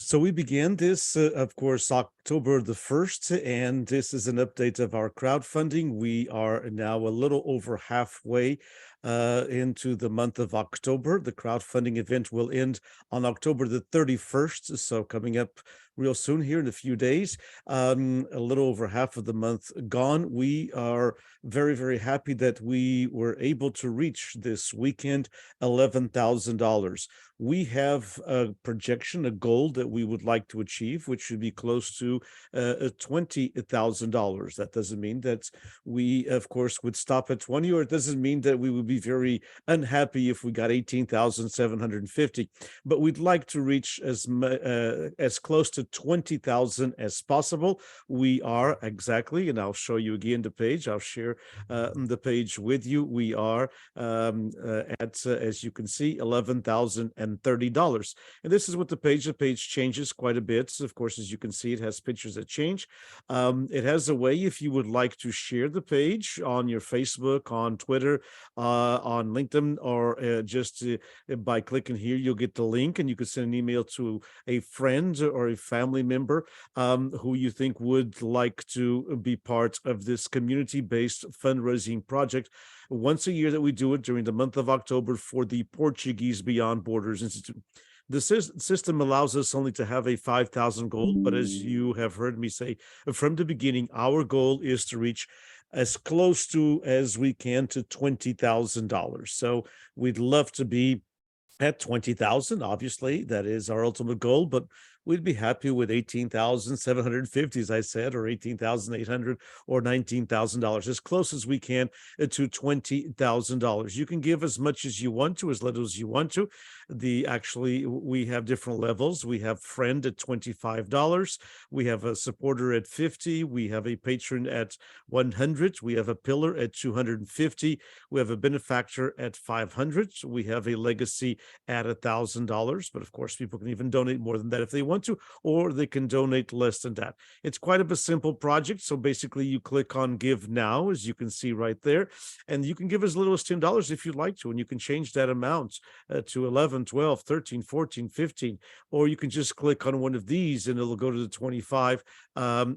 So we began this, of course, October the 1st, and this is an update of our crowdfunding. We are now a little over halfway into the month of October. The crowdfunding event will end on October the 31st, so coming up real soon here in a few days. A little over half of the month gone. We are very, very happy that we were able to reach this weekend $11,000. We have a projection, a goal that we would like to achieve, which should be close to $20,000. That doesn't mean that we, of course, would stop at 20, or it doesn't mean that we would be very unhappy if we got 18,750. But we'd like to reach as close to 20,000 as possible. We are exactly, and I'll show you again the page. I'll share the page with you. We are at, as you can see, $11,030. And this is what the page changes quite a bit. Of course, as you can see, it has pictures that change. It has a way, if you would like to share the page on your Facebook, on Twitter, on LinkedIn, or just by clicking here, you'll get the link and you can send an email to a friend or a family member who you think would like to be part of this community-based fundraising project once a year that we do it during the month of October for the Portuguese Beyond Borders Institute. The system allows us only to have a 5,000 goal, but as you have heard me say from the beginning, our goal is to reach as close to as we can to $20,000. So we'd love to be at 20,000. Obviously, that is our ultimate goal, but we'd be happy with 18,750, as I said, or 18,800 or $19,000, as close as we can to $20,000. You can give as much as you want to, as little as you want to. We have different levels. We have friend at $25. We have a supporter at 50. We have a patron at 100. We have a pillar at 250. We have a benefactor at 500. We have a legacy at $1,000. But of course, people can even donate more than that if they want to, or they can donate less than that. It's quite a simple project. So basically, you click on Give Now, as you can see right there, and you can give as little as $10 if you'd like to, and you can change that amount to 11, 12, 13, 14, 15, or you can just click on one of these and it'll go to the 25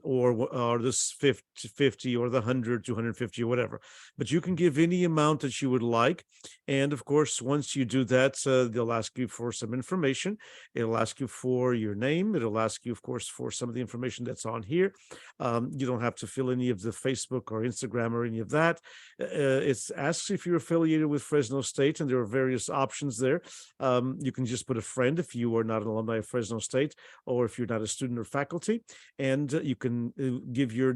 or this 50 or the 100, 250 or whatever. But you can give any amount that you would like. And of course, once you do that, they'll ask you for some information. It'll ask you for your name. It'll ask you, of course, for some of the information that's on here. You don't have to fill any of the Facebook or Instagram or any of that. It asks if you're affiliated with Fresno State, and there are various options there. You can just put a friend if you are not an alumni of Fresno State, or if you're not a student or faculty, and you can give your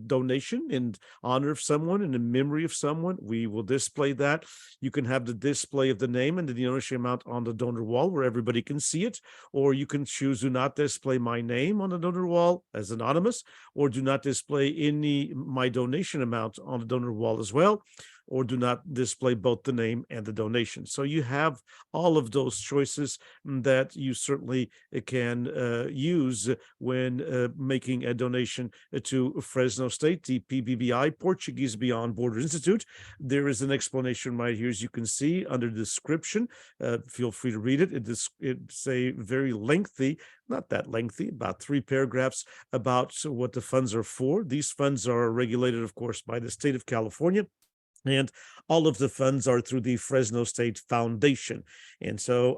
donation in honor of someone and in memory of someone. We will display that. You can have the display of the name and the donation amount on the donor wall where everybody can see it, or you can choose do not display my name on the donor wall as anonymous, or do not display my donation amount on the donor wall as well, or do not display both the name and the donation. So you have all of those choices that you certainly can use when making a donation to Fresno State, the PBBI, Portuguese Beyond Borders Institute. There is an explanation right here, as you can see under the description. Feel free to read it. It's a very lengthy, not that lengthy, about 3 paragraphs about what the funds are for. These funds are regulated, of course, by the state of California. And all of the funds are through the Fresno State Foundation. And so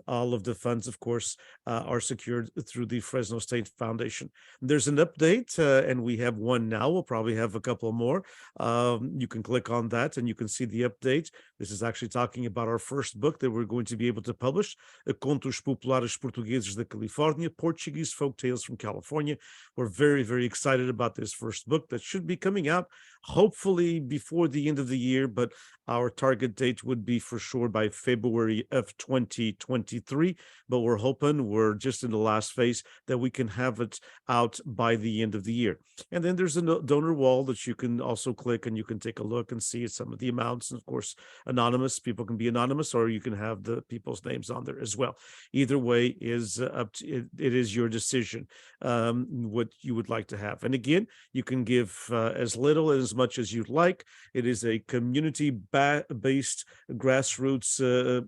all of the funds, of course, are secured through the Fresno State Foundation. There's an update, and we have one now. We'll probably have a couple more. You can click on that and you can see the update. This is actually talking about our first book that we're going to be able to publish, Contos Populares Portugueses da Califórnia, Portuguese Folk Tales from California. We're very, very excited about this first book that should be coming out hopefully before the end of the year, but our target date would be for sure by February of 2023. But we're just in the last phase that we can have it out by the end of the year. And then there's a donor wall that you can also click and you can take a look and see some of the amounts. And of course, anonymous, people can be anonymous, or you can have the people's names on there as well. Either way is up to it is your decision what you would like to have. And again, you can give as little and as much as you'd like. It is a community based grassroots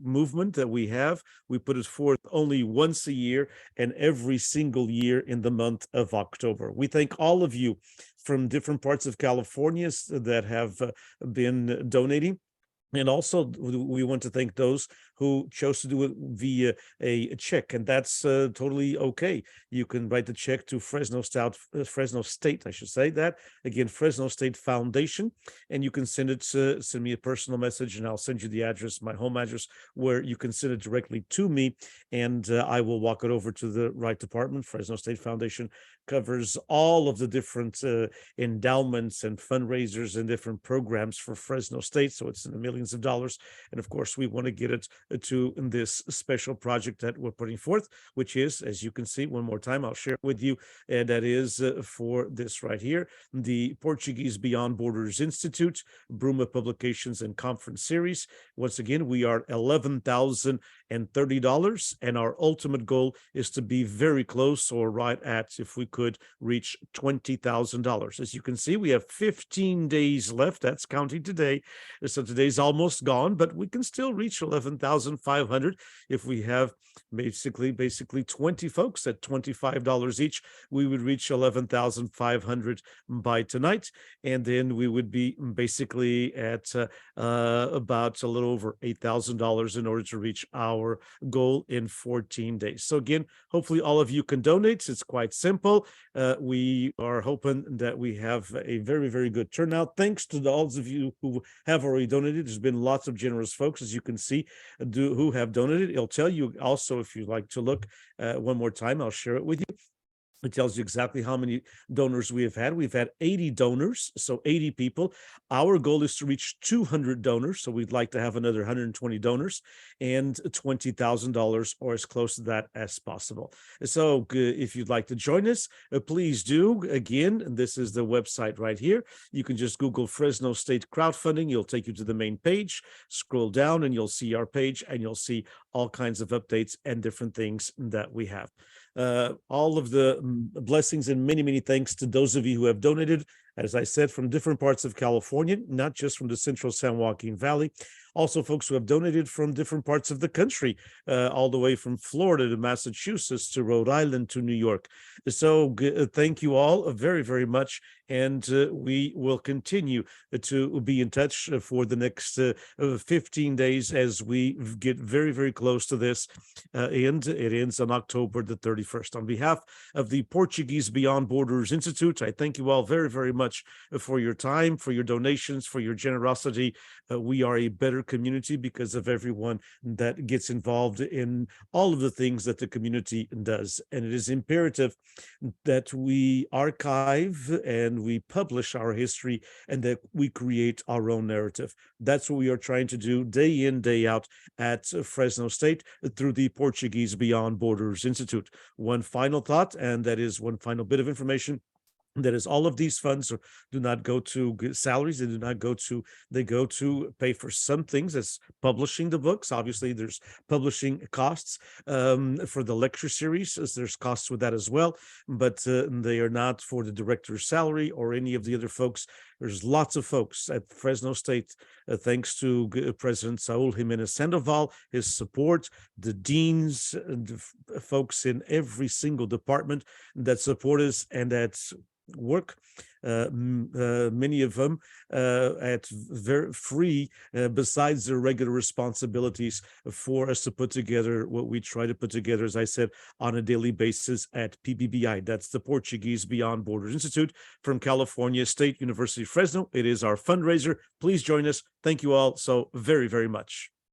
movement that we have. We put it forth only once a year and every single year in the month of October. We thank all of you from different parts of California that have been donating. And also, we want to thank those who chose to do it via a check, and that's totally okay. You can write the check to Fresno State, I should say that again, Fresno State Foundation, and you can send me a personal message, and I'll send you the address, my home address, where you can send it directly to me, and I will walk it over to the right department. Fresno State Foundation covers all of the different endowments and fundraisers and different programs for Fresno State, so it's in the millions of dollars. And of course, we want to get it to this special project that we're putting forth, which is, as you can see, one more time, I'll share it with you, and that is for this right here, the Portuguese Beyond Borders Institute, Bruma Publications and Conference Series. Once again, we are $11,030, and our ultimate goal is to be very close, or right at, if we could, reach $20,000. As you can see, we have 15 days left. That's counting today. So today's almost gone, but we can still reach 11,500 if we have basically 20 folks at $25 each. We would reach 11,500 by tonight, and then we would be basically at about a little over $8,000 in order to reach our goal in 14 days. So again, hopefully all of you can donate. It's quite simple. We are hoping that we have a very, very good turnout. Thanks to all of you who have already donated. There's been lots of generous folks, as you can see, who have donated. It'll tell you also, if you like to look one more time, I'll share it with you. It tells you exactly how many donors we have had. We've had 80 donors, so 80 people. Our goal is to reach 200 donors, so we'd like to have another 120 donors and $20,000 or as close to that as possible. So if you'd like to join us, please do. Again, this is the website right here. You can just Google Fresno State Crowdfunding. It'll take you to the main page. Scroll down and you'll see our page, and you'll see all kinds of updates and different things that we have. All of the blessings and many, many thanks to those of you who have donated, as I said, from different parts of California, not just from the central San Joaquin Valley. Also, folks who have donated from different parts of the country, all the way from Florida to Massachusetts to Rhode Island to New York. So thank you all very, very much. And we will continue to be in touch for the next 15 days as we get very, very close to this. And it ends on October the 31st. On behalf of the Portuguese Beyond Borders Institute, I thank you all very, very much for your time, for your donations, for your generosity. We are a better community because of everyone that gets involved in all of the things that the community does. And it is imperative that we archive and we publish our history and that we create our own narrative. That's what we are trying to do day in, day out at Fresno State through the Portuguese Beyond Borders Institute. One final thought, and that is one final bit of information. That is, all of these funds do not go to salaries. They do not go to, they go to pay for some things, as publishing the books. Obviously, there's publishing costs for the lecture series, as there's costs with that as well, but they are not for the director's salary or any of the other folks. There's lots of folks at Fresno State, thanks to President Saul Jimenez Sandoval, his support, the deans, the folks in every single department that support us and that work, many of them at very free, besides their regular responsibilities, for us to put together what we try to put together, as I said, on a daily basis at PBBI. That's the Portuguese Beyond Borders Institute from California State University, Fresno. It is our fundraiser. Please join us. Thank you all so very, very much.